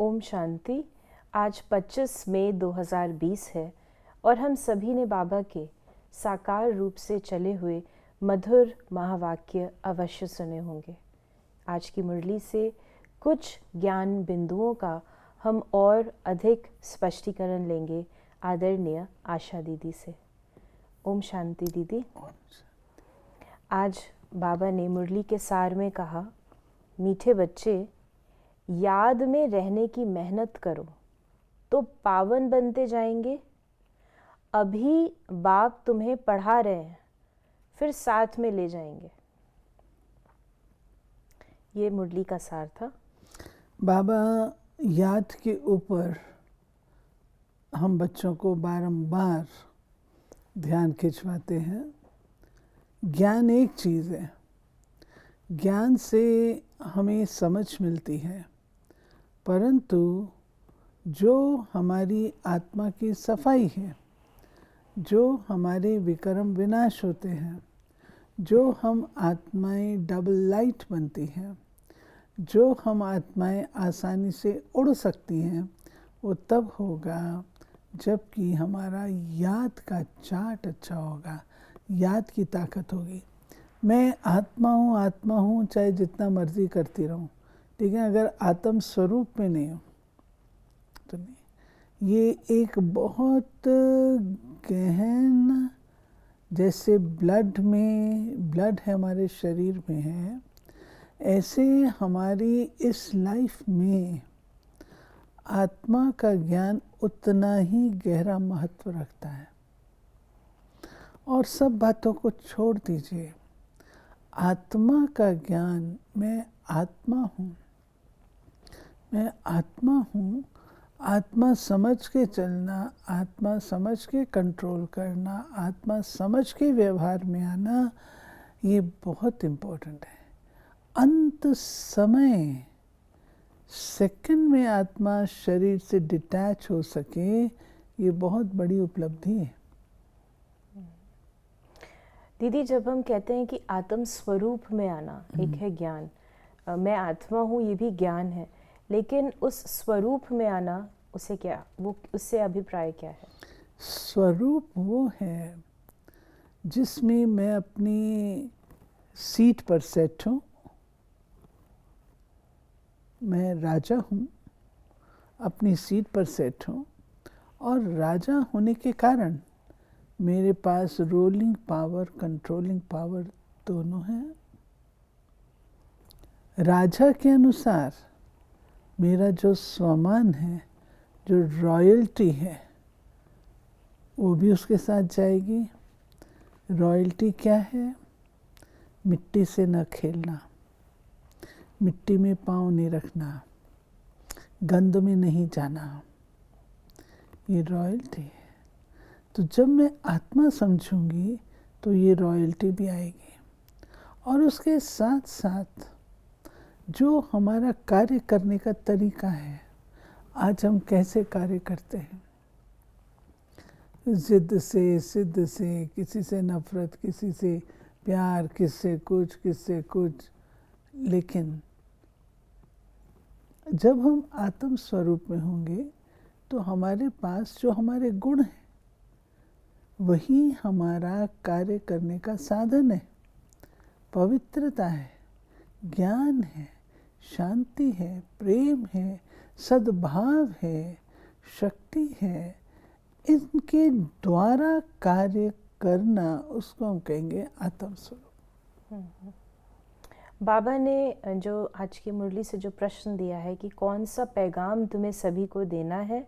ओम शांति। आज 25 मई 2020 है और हम सभी ने बाबा के साकार रूप से चले हुए मधुर महावाक्य अवश्य सुने होंगे। आज की मुरली से कुछ ज्ञान बिंदुओं का हम और अधिक स्पष्टीकरण लेंगे आदरणीय आशा दीदी से। ओम शांति दीदी। आज बाबा ने मुरली के सार में कहा, मीठे बच्चे, याद में रहने की मेहनत करो तो पावन बनते जाएंगे। अभी बाप तुम्हें पढ़ा रहे हैं, फिर साथ में ले जाएंगे। ये मुरली का सार था। बाबा याद के ऊपर हम बच्चों को बारंबार ध्यान खिंचवाते हैं। ज्ञान एक चीज़ है, ज्ञान से हमें समझ मिलती है, परंतु जो हमारी आत्मा की सफाई है, जो हमारे विकर्म विनाश होते हैं, जो हम आत्माएं डबल लाइट बनती हैं, जो हम आत्माएं आसानी से उड़ सकती हैं, वो तब होगा जबकि हमारा याद का चार्ट अच्छा होगा, याद की ताकत होगी। मैं आत्मा हूँ चाहे जितना मर्जी करती रहूँ, ठीक है, अगर आत्म स्वरूप में नहीं हो तो नहीं। ये एक बहुत गहन, जैसे ब्लड है हमारे शरीर में है, ऐसे हमारी इस लाइफ में आत्मा का ज्ञान उतना ही गहरा महत्व रखता है। और सब बातों को छोड़ दीजिए, आत्मा का ज्ञान, मैं आत्मा हूँ, आत्मा समझ के चलना, आत्मा समझ के कंट्रोल करना, आत्मा समझ के व्यवहार में आना, ये बहुत इम्पोर्टेंट है। अंत समय सेकंड में आत्मा शरीर से डिटैच हो सके, ये बहुत बड़ी उपलब्धि है। दीदी, जब हम कहते हैं कि आत्म स्वरूप में आना, एक है ज्ञान, मैं आत्मा हूँ, ये भी ज्ञान है, लेकिन उस स्वरूप में आना, उसे क्या, वो उससे अभिप्राय क्या है? स्वरूप वो है जिसमें मैं अपनी सीट पर सेट हूँ, मैं राजा हूँ, अपनी सीट पर सेट हूँ, और राजा होने के कारण मेरे पास रोलिंग पावर, कंट्रोलिंग पावर दोनों हैं। राजा के अनुसार मेरा जो स्वमान है, जो रॉयल्टी है, वो भी उसके साथ जाएगी। रॉयल्टी क्या है? मिट्टी से न खेलना, मिट्टी में पाँव नहीं रखना, गंद में नहीं जाना, ये रॉयल्टी है। तो जब मैं आत्मा समझूंगी तो ये रॉयल्टी भी आएगी। और उसके साथ साथ जो हमारा कार्य करने का तरीका है, आज हम कैसे कार्य करते हैं, जिद से, सिद्ध से, किसी से नफरत, किसी से प्यार, किससे कुछ, लेकिन जब हम आत्म स्वरूप में होंगे तो हमारे पास जो हमारे गुण हैं, वही हमारा कार्य करने का साधन है। पवित्रता है, ज्ञान है, शांति है, प्रेम है, सद्भाव है, शक्ति है। इनके द्वारा कार्य करना, उसको हम कहेंगे आत्म स्वरूप। बाबा ने जो आज की मुरली से जो प्रश्न दिया है कि कौन सा पैगाम तुम्हें सभी को देना है,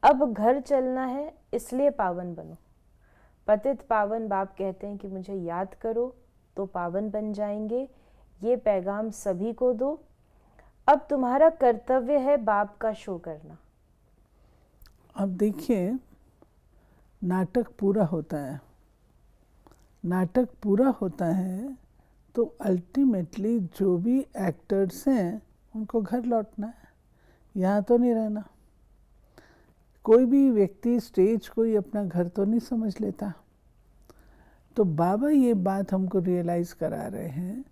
अब घर चलना है इसलिए पावन बनो। पतित पावन बाप कहते हैं कि मुझे याद करो तो पावन बन जाएंगे। ये पैगाम सभी को दो। अब तुम्हारा कर्तव्य है बाप का शो करना। अब देखिए, नाटक पूरा होता है तो अल्टीमेटली जो भी एक्टर्स हैं उनको घर लौटना है, यहाँ तो नहीं रहना। कोई भी व्यक्ति स्टेज को ही अपना घर तो नहीं समझ लेता। तो बाबा ये बात हमको रियलाइज़ करा रहे हैं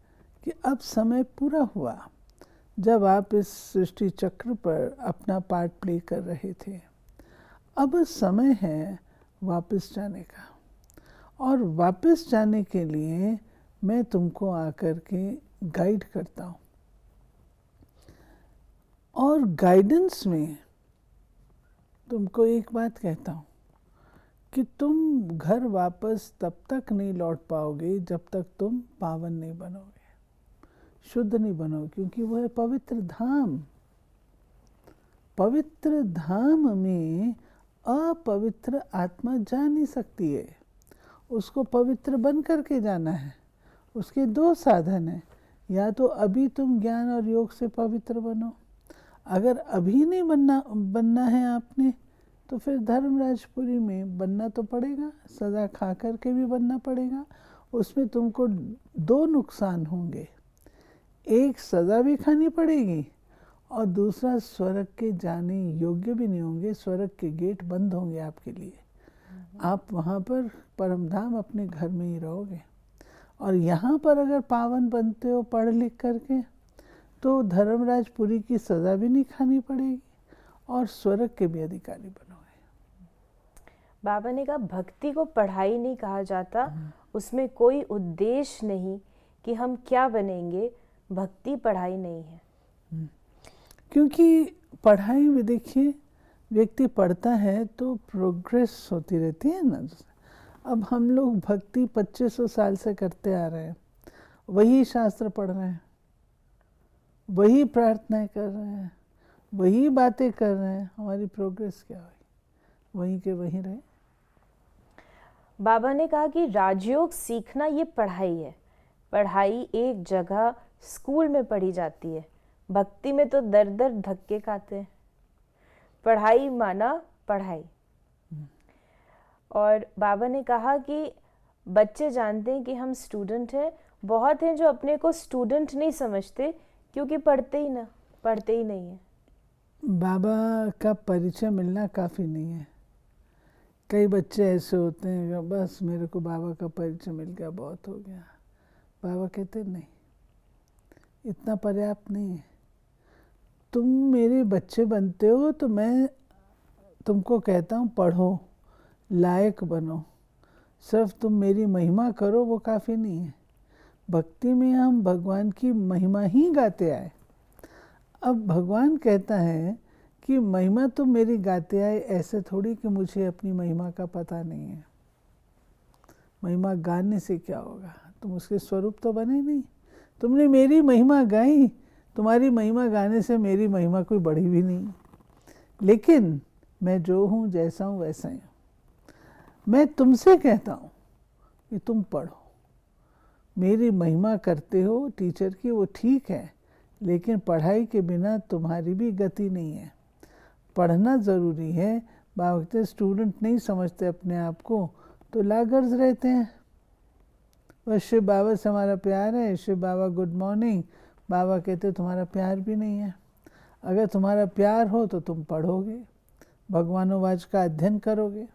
कि अब समय पूरा हुआ, जब आप इस सृष्टि चक्र पर अपना पार्ट प्ले कर रहे थे। अब समय है वापस जाने का, और वापस जाने के लिए मैं तुमको आकर के गाइड करता हूँ। और गाइडेंस में तुमको एक बात कहता हूँ कि तुम घर वापस तब तक नहीं लौट पाओगे जब तक तुम पावन नहीं बनोगे, शुद्ध नहीं बनोगे, क्योंकि वो है पवित्र धाम। पवित्र धाम में अपवित्र आत्मा जा नहीं सकती है, उसको पवित्र बन करके जाना है। उसके दो साधन हैं, या तो अभी तुम ज्ञान और योग से पवित्र बनो, अगर अभी नहीं बनना है आपने, तो फिर धर्मराजपुरी में बनना तो पड़ेगा, सज़ा खा कर के भी बनना पड़ेगा। उसमें तुमको दो नुकसान होंगे, एक सज़ा भी खानी पड़ेगी और दूसरा स्वर्ग के जाने योग्य भी नहीं होंगे, स्वर्ग के गेट बंद होंगे आपके लिए। आप वहाँ पर परमधाम अपने घर में ही रहोगे। और यहाँ पर अगर पावन बनते हो पढ़ लिख करके, तो धर्मराजपुरी की सज़ा भी नहीं खानी पड़ेगी और स्वर्ग के भी अधिकारी बनोगे। बाबा ने कहा भक्ति को पढ़ाई नहीं कहा जाता, उसमें कोई उद्देश्य नहीं कि हम क्या बनेंगे, भक्ति पढ़ाई नहीं है। क्योंकि पढ़ाई में देखिए, व्यक्ति पढ़ता है तो प्रोग्रेस होती रहती है ना। अब हम लोग भक्ति 2500 साल से करते आ रहे हैं, वही शास्त्र पढ़ रहे हैं, वही प्रार्थनाएं कर रहे हैं, वही बातें कर रहे हैं, हमारी प्रोग्रेस क्या हुई? वहीं के वहीं रहे। बाबा ने कहा कि राजयोग सीखना ये पढ़ाई है। पढ़ाई एक जगह स्कूल में पढ़ी जाती है, भक्ति में तो दर दर धक्के खाते हैं। पढ़ाई माना पढ़ाई। और बाबा ने कहा कि बच्चे जानते हैं कि हम स्टूडेंट हैं, बहुत हैं जो अपने को स्टूडेंट नहीं समझते क्योंकि पढ़ते ही नहीं है। बाबा का परिचय मिलना काफ़ी नहीं है। कई बच्चे ऐसे होते हैं कि बस मेरे को बाबा का परिचय मिल गया, बहुत हो गया। बाबा कहते नहीं, इतना पर्याप्त नहीं है। तुम मेरे बच्चे बनते हो तो मैं तुमको कहता हूँ पढ़ो, लायक बनो। सिर्फ तुम मेरी महिमा करो वो काफ़ी नहीं है। भक्ति में हम भगवान की महिमा ही गाते आए। अब भगवान कहता है कि महिमा तुम मेरी गाते आए, ऐसे थोड़ी कि मुझे अपनी महिमा का पता नहीं है। महिमा गाने से क्या होगा? तुम उसके स्वरूप तो बने नहीं। तुमने मेरी महिमा गाई, तुम्हारी महिमा गाने से मेरी महिमा कोई बढ़ी भी नहीं। लेकिन मैं जो हूँ, जैसा हूँ वैसा ही हूँ। मैं तुमसे कहता हूँ कि तुम पढ़ो, मेरी महिमा करते हो टीचर की, वो ठीक है, लेकिन पढ़ाई के बिना तुम्हारी भी गति नहीं है। पढ़ना ज़रूरी है। बाबा स्टूडेंट नहीं समझते अपने आप को, तो लागर्ज रहते हैं। बस शिव बाबा से हमारा प्यार है, शिव बाबा गुड मॉर्निंग। बाबा कहते तुम्हारा प्यार भी नहीं है। अगर तुम्हारा प्यार हो तो तुम पढ़ोगे, भगवानोवाच का अध्ययन करोगे।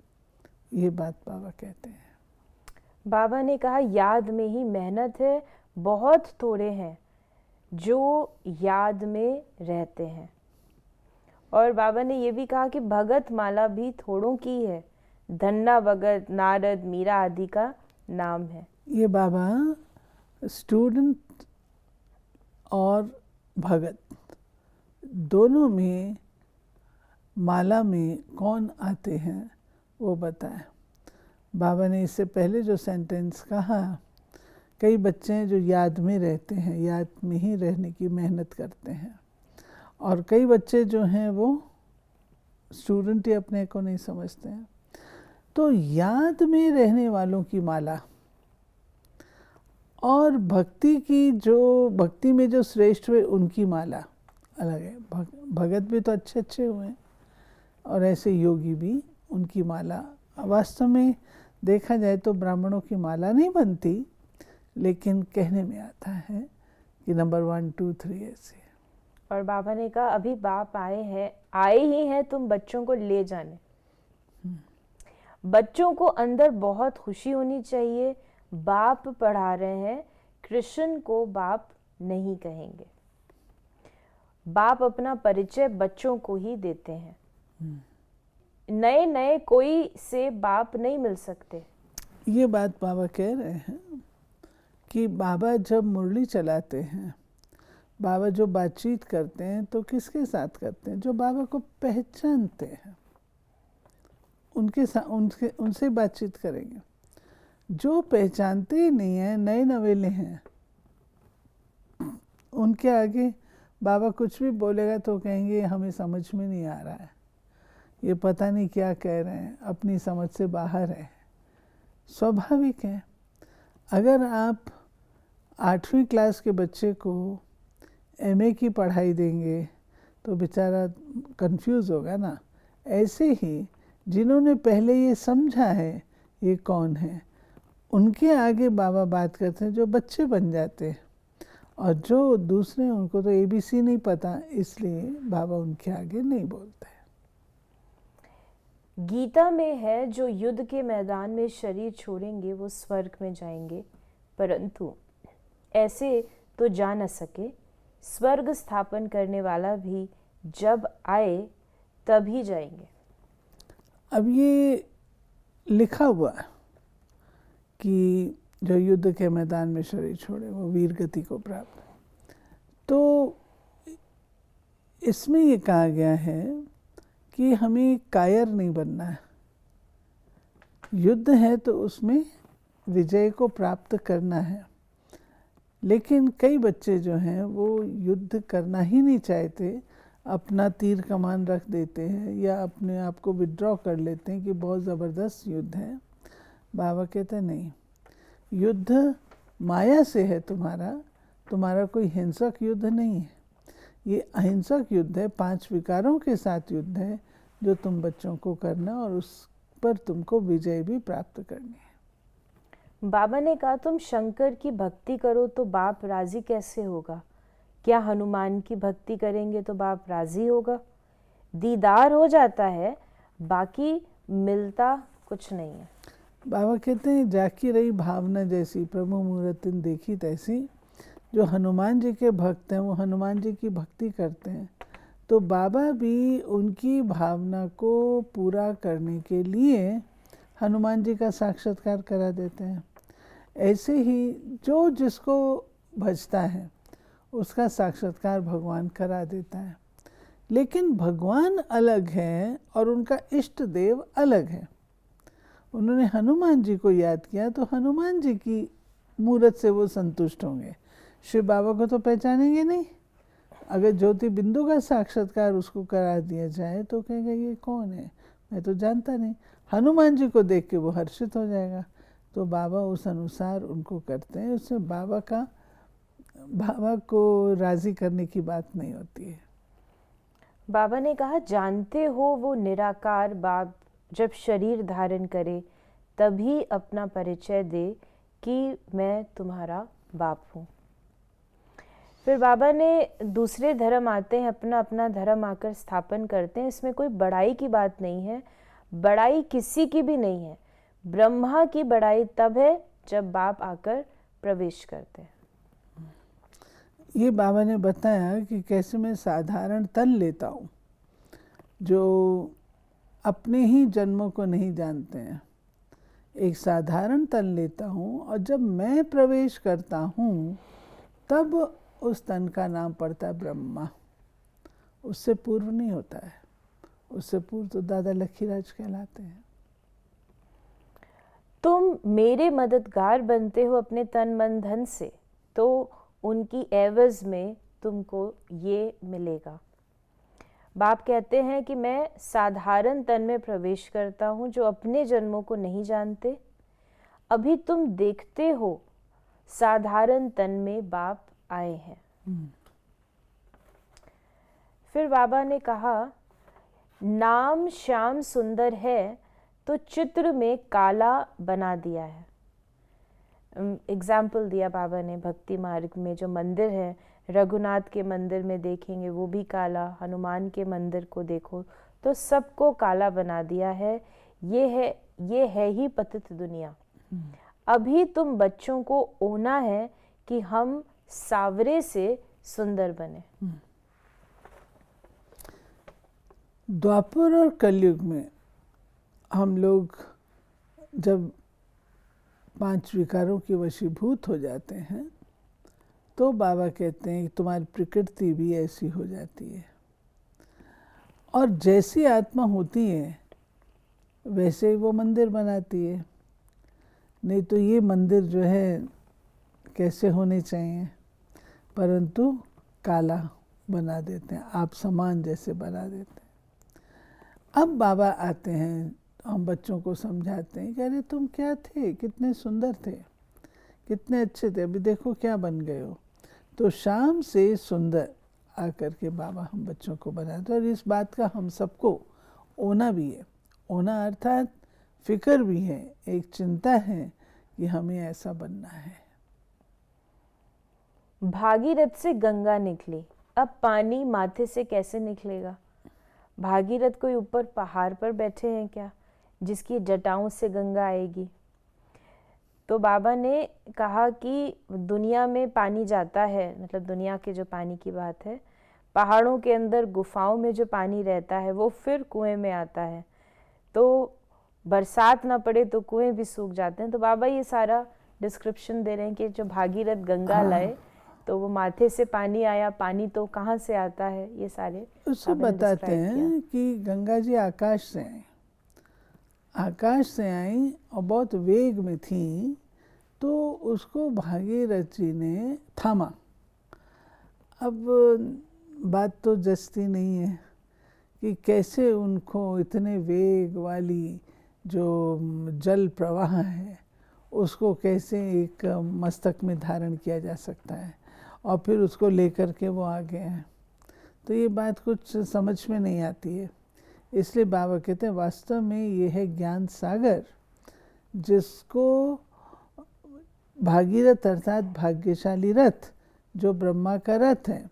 ये बात बाबा कहते हैं। बाबा ने कहा याद में ही मेहनत है, बहुत थोड़े हैं जो याद में रहते हैं। और बाबा ने ये भी कहा कि भगत माला भी थोड़ों की है, धन्ना भगत, नारद, मीरा आदि का नाम है। ये बाबा स्टूडेंट और भगत दोनों में माला में कौन आते हैं वो बताएं। बाबा ने इससे पहले जो सेंटेंस कहा, कई बच्चे हैं जो याद में रहते हैं, याद में ही रहने की मेहनत करते हैं, और कई बच्चे जो हैं वो स्टूडेंट ही अपने को नहीं समझते हैं। तो याद में रहने वालों की माला और भक्ति में जो श्रेष्ठ हुए उनकी माला अलग है। भगत भी तो अच्छे हुए हैं, और ऐसे योगी भी, उनकी माला वास्तव में देखा जाए तो ब्राह्मणों की माला नहीं बनती, लेकिन कहने में आता है कि नंबर 1 2 3 ऐसे। और बाबा ने कहा अभी बाप आए ही हैं तुम बच्चों को ले जाने। बच्चों को अंदर बहुत खुशी होनी चाहिए, बाप पढ़ा रहे हैं, कृष्ण को बाप नहीं कहेंगे। बाप अपना परिचय बच्चों को ही देते हैं। नए नए कोई से बाप नहीं मिल सकते। ये बात बाबा कह रहे हैं कि बाबा जब मुरली चलाते हैं, बाबा जो बातचीत करते हैं तो किसके साथ करते हैं? जो बाबा को पहचानते हैं उनसे बातचीत करेंगे। जो पहचानते ही नहीं है, नए नवेले हैं, उनके आगे बाबा कुछ भी बोलेगा तो कहेंगे हमें समझ में नहीं आ रहा है, ये पता नहीं क्या कह रहे हैं, अपनी समझ से बाहर है। स्वाभाविक है। अगर आप 8वीं क्लास के बच्चे को MA की पढ़ाई देंगे तो बेचारा कंफ्यूज होगा ना। ऐसे ही जिन्होंने पहले ये समझा है ये कौन है, उनके आगे बाबा बात करते हैं, जो बच्चे बन जाते हैं। और जो दूसरे, उनको तो ABC नहीं पता, इसलिए बाबा उनके आगे नहीं बोलते। गीता में है, जो युद्ध के मैदान में शरीर छोड़ेंगे वो स्वर्ग में जाएंगे, परंतु ऐसे तो जा न सके। स्वर्ग स्थापन करने वाला भी जब आए तभी जाएंगे। अब ये लिखा हुआ है कि जो युद्ध के मैदान में शरीर छोड़े वो वीर गति को प्राप्त। तो इसमें ये कहा गया है कि हमें कायर नहीं बनना है। युद्ध है तो उसमें विजय को प्राप्त करना है। लेकिन कई बच्चे जो हैं वो युद्ध करना ही नहीं चाहते, अपना तीर कमान रख देते हैं या अपने आप को विड्रॉ कर लेते हैं कि बहुत ज़बरदस्त युद्ध है। बाबा कहते हैं नहीं, युद्ध माया से है तुम्हारा कोई हिंसक युद्ध नहीं है। ये अहिंसक युद्ध है, 5 विकारों के साथ युद्ध है जो तुम बच्चों को करना, और उस पर तुमको विजय भी प्राप्त करनी है। बाबा ने कहा तुम शंकर की भक्ति करो तो बाप राजी कैसे होगा? क्या हनुमान की भक्ति करेंगे तो बाप राजी होगा? दीदार हो जाता है, बाकी मिलता कुछ नहीं है। बाबा कहते हैं जाकी रही भावना जैसी, प्रभु मूर्तिन देखी तैसी। जो हनुमान जी के भक्त हैं वो हनुमान जी की भक्ति करते हैं, तो बाबा भी उनकी भावना को पूरा करने के लिए हनुमान जी का साक्षात्कार करा देते हैं। ऐसे ही जो जिसको भजता है उसका साक्षात्कार भगवान करा देता है। लेकिन भगवान अलग है और उनका इष्ट देव अलग है। उन्होंने हनुमान जी को याद किया तो हनुमान जी की मूर्त से वो संतुष्ट होंगे, शिव बाबा को तो पहचानेंगे नहीं। अगर ज्योति बिंदु का साक्षात्कार उसको करा दिया जाए तो कहेगा ये कौन है, मैं तो जानता नहीं। हनुमान जी को देख के वो हर्षित हो जाएगा। तो बाबा उस अनुसार उनको करते हैं। उसमें बाबा को राज़ी करने की बात नहीं होती है। बाबा ने कहा जानते हो वो निराकार बाप जब शरीर धारण करे तभी अपना परिचय दे कि मैं तुम्हारा बाप हूँ। फिर बाबा ने दूसरे धर्म आते हैं, अपना अपना धर्म आकर स्थापन करते हैं। इसमें कोई बड़ाई की बात नहीं है, बड़ाई किसी की भी नहीं है। ब्रह्मा की बड़ाई तब है जब बाप आकर प्रवेश करते हैं। ये बाबा ने बताया कि कैसे मैं साधारण तन लेता हूँ जो अपने ही जन्मों को नहीं जानते हैं। एक साधारण तन लेता हूँ और जब मैं प्रवेश करता हूँ तब उस तन का नाम पड़ता है ब्रह्मा। उससे पूर्व नहीं होता है। उससे पूर्व तो दादा लखीराज कहलाते हैं। तुम मेरे मददगार बनते हो अपने तन मन धन से, तो उनकी एवज में तुमको ये मिलेगा। बाप कहते हैं कि मैं साधारण तन में प्रवेश करता हूँ जो अपने जन्मों को नहीं जानते। अभी तुम देखते हो साधारण तन में बाप आए हैं। फिर बाबा ने कहा नाम श्याम सुंदर है तो चित्र में काला बना दिया है। एग्जाम्पल दिया बाबा ने भक्ति मार्ग में जो मंदिर है, रघुनाथ के मंदिर में देखेंगे वो भी काला, हनुमान के मंदिर को देखो तो सबको काला बना दिया है। ये है ही पतित दुनिया। अभी तुम बच्चों को ओना है कि हम सावरे से सुंदर बने। द्वापर और कलयुग में हम लोग जब 5 विकारों के वशीभूत हो जाते हैं तो बाबा कहते हैं कि तुम्हारी प्रकृति भी ऐसी हो जाती है, और जैसी आत्मा होती है वैसे ही वो मंदिर बनाती है। नहीं तो ये मंदिर जो है कैसे होने चाहिए, परंतु काला बना देते हैं, आप समान जैसे बना देते हैं। अब बाबा आते हैं, हम बच्चों को समझाते हैं कि अरे तुम क्या थे, कितने सुंदर थे, कितने अच्छे थे, अभी देखो क्या बन गए हो। तो शाम से सुंदर आकर के बाबा हम बच्चों को बनाते हैं, और इस बात का हम सबको होना भी है। होना अर्थात फिक्र भी है, एक चिंता है कि हमें ऐसा बनना है। भागीरथ से गंगा निकली, अब पानी माथे से कैसे निकलेगा? भागीरथ कोई ऊपर पहाड़ पर बैठे हैं क्या जिसकी जटाओं से गंगा आएगी? तो बाबा ने कहा कि दुनिया में पानी जाता है, मतलब दुनिया के जो पानी की बात है, पहाड़ों के अंदर गुफाओं में जो पानी रहता है वो फिर कुएं में आता है, तो बरसात ना पड़े तो कुएं भी सूख जाते हैं। तो बाबा ये सारा डिस्क्रिप्शन दे रहे हैं कि जो भागीरथ गंगा लाए तो वो माथे से पानी आया, पानी तो कहाँ से आता है, ये सारे उससे बताते हैं कि गंगा जी आकाश से आई, आकाश से आई और बहुत वेग में थी, तो उसको भागीरथ जी ने थामा। अब बात तो जचती नहीं है कि कैसे उनको इतने वेग वाली जो जल प्रवाह है उसको कैसे एक मस्तक में धारण किया जा सकता है, और फिर उसको लेकर के वो आगे हैं। तो ये बात कुछ समझ में नहीं आती है। इसलिए बाबा कहते हैं वास्तव में ये है ज्ञान सागर, जिसको भागीरथ अर्थात भाग्यशाली रथ, जो ब्रह्मा का रथ है,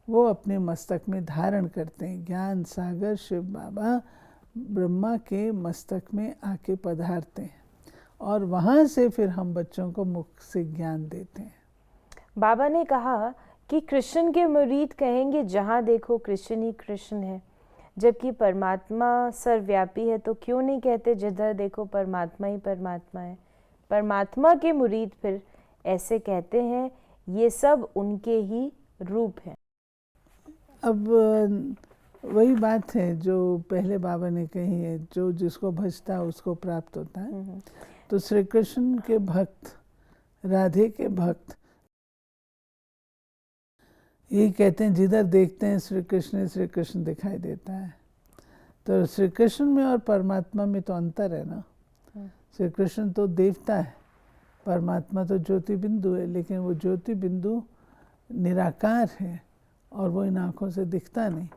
वो अपने मस्तक में धारण करते हैं। ज्ञान सागर शिव बाबा ब्रह्मा के मस्तक में आके पधारते हैं, और वहाँ से फिर हम बच्चों को मुख से ज्ञान देते हैं। बाबा ने कहा कि कृष्ण के मुरीद कहेंगे जहाँ देखो कृष्ण ही कृष्ण है, जबकि परमात्मा सर्वव्यापी है, तो क्यों नहीं कहते जिधर देखो परमात्मा ही परमात्मा है? परमात्मा के मुरीद फिर ऐसे कहते हैं ये सब उनके ही रूप हैं। अब वही बात है जो पहले बाबा ने कही है, जो जिसको भजता है उसको प्राप्त होता है। तो श्री कृष्ण के भक्त, राधे के भक्त यही कहते हैं जिधर देखते हैं श्री कृष्ण दिखाई देता है। तो श्री कृष्ण में और परमात्मा में तो अंतर है ना। श्री कृष्ण तो देवता है, परमात्मा तो ज्योति बिंदु है, लेकिन वो ज्योति बिंदु निराकार है और वो इन आँखों से दिखता नहीं,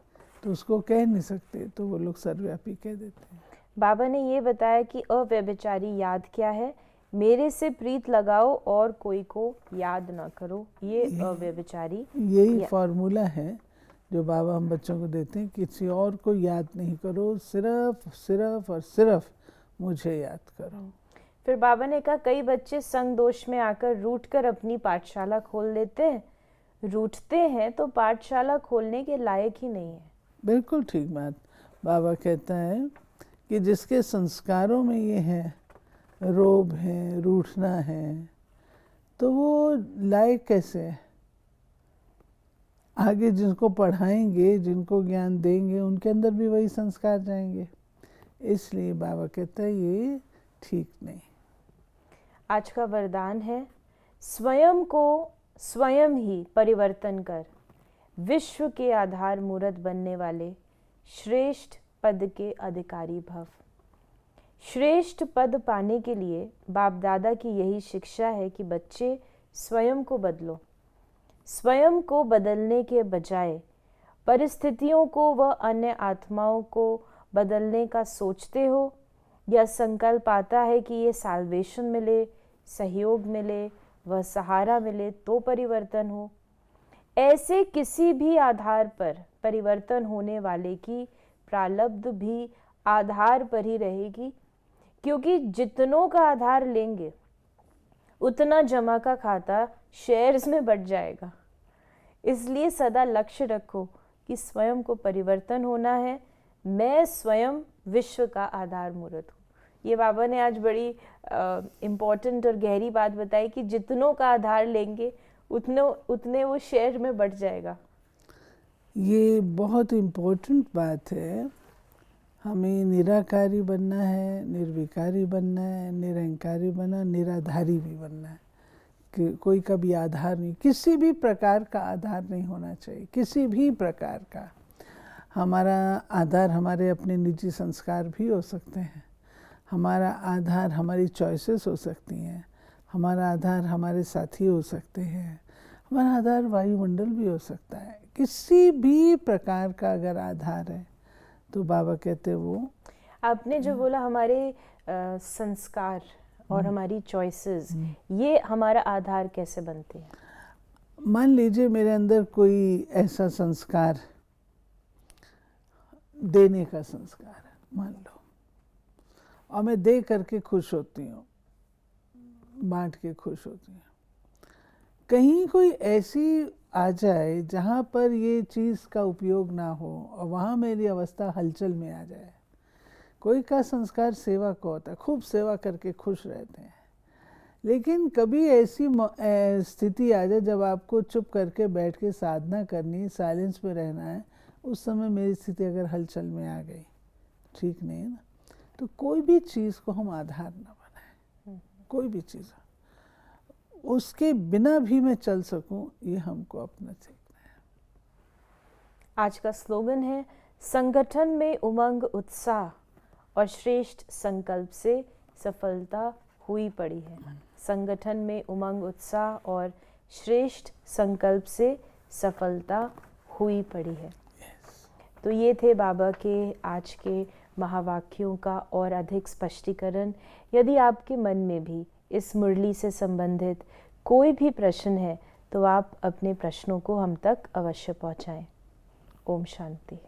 तो उसको कह नहीं सकते, तो वो लोग सर्वव्यापी कह देते हैं। बाबा ने ये बताया कि अव्यभिचारी याद क्या है? मेरे से प्रीत लगाओ और कोई को याद ना करो, ये अव्यभिचारी। यही फॉर्मूला है जो बाबा हम बच्चों को देते हैं, किसी और को याद नहीं करो, सिर्फ और सिर्फ मुझे याद करो। फिर बाबा ने कहा कई बच्चे संग दोष में आकर रूठकर अपनी पाठशाला खोल देते हैं, रूठते हैं तो पाठशाला खोलने के लायक ही नहीं है। बिल्कुल ठीक बात। बाबा कहता है कि जिसके संस्कारों में ये है, रोब है, रूठना है, तो वो लायक कैसे है? आगे जिनको पढ़ाएंगे, जिनको ज्ञान देंगे, उनके अंदर भी वही संस्कार जाएंगे। इसलिए बाबा कहता है ये ठीक नहीं। आज का वरदान है स्वयं को स्वयं ही परिवर्तन कर विश्व के आधार मूर्त बनने वाले श्रेष्ठ पद के अधिकारी भव। श्रेष्ठ पद पाने के लिए बाप दादा की यही शिक्षा है कि बच्चे स्वयं को बदलो। स्वयं को बदलने के बजाय परिस्थितियों को व अन्य आत्माओं को बदलने का सोचते हो, या संकल्प आता है कि ये साल्वेशन मिले, सहयोग मिले, वह सहारा मिले तो परिवर्तन हो। ऐसे किसी भी आधार पर परिवर्तन होने वाले की प्रारब्ध भी आधार पर ही रहेगी, क्योंकि जितनों का आधार लेंगे उतना जमा का खाता शेयर्स में बढ़ जाएगा। इसलिए सदा लक्ष्य रखो कि स्वयं को परिवर्तन होना है, मैं स्वयं विश्व का आधार मूर्त हूँ। ये बाबा ने आज बड़ी इम्पोर्टेंट और गहरी बात बताई कि जितनों का आधार लेंगे उतने वो शेयर में बढ़ जाएगा। ये बहुत इम्पोर्टेंट बात है। हमें निराकारी बनना है, निर्विकारी बनना है, निरंकारी बनना, निराधारी भी बनना है। कि कोई का भी आधार नहीं, किसी भी प्रकार का आधार नहीं होना चाहिए, किसी भी प्रकार का। हमारा आधार हमारे अपने निजी संस्कार भी हो सकते हैं, हमारा आधार हमारी चॉइसेस हो सकती हैं, हमारा आधार हमारे साथी हो सकते हैं, हमारा आधार वायुमंडल भी हो सकता है। किसी भी प्रकार का अगर आधार है तो बाबा कहते हैं वो। आपने जो बोला हमारे संस्कार और हमारी चॉइसेस, ये हमारा आधार कैसे बनते हैं? मान लीजिए मेरे अंदर कोई ऐसा संस्कार, देने का संस्कार है मान लो, और मैं दे करके खुश होती हूँ, बांट के खुश होती हूँ। कहीं कोई ऐसी आ जाए जहाँ पर ये चीज़ का उपयोग ना हो और वहाँ मेरी अवस्था हलचल में आ जाए। कोई का संस्कार सेवा को होता है, खूब सेवा करके खुश रहते हैं, लेकिन कभी ऐसी स्थिति आ जाए जब आपको चुप करके बैठ के साधना करनी, साइलेंस में रहना है, उस समय मेरी स्थिति अगर हलचल में आ गई, ठीक नहीं है ना। तो कोई भी चीज़ को हम आधार ना बनाएं, कोई भी चीज़ उसके बिना भी मैं चल सकूं, ये हमको अपना सीखना है। आज का स्लोगन है, संगठन में उमंग उत्साह और श्रेष्ठ संकल्प से सफलता हुई पड़ी है। संगठन में उमंग उत्साह और श्रेष्ठ संकल्प से सफलता हुई पड़ी है। तो ये थे बाबा के आज के महावाक्यों का और अधिक स्पष्टीकरण। यदि आपके मन में भी इस मुरली से संबंधित कोई भी प्रश्न है तो आप अपने प्रश्नों को हम तक अवश्य पहुंचाएं। ओम शांति।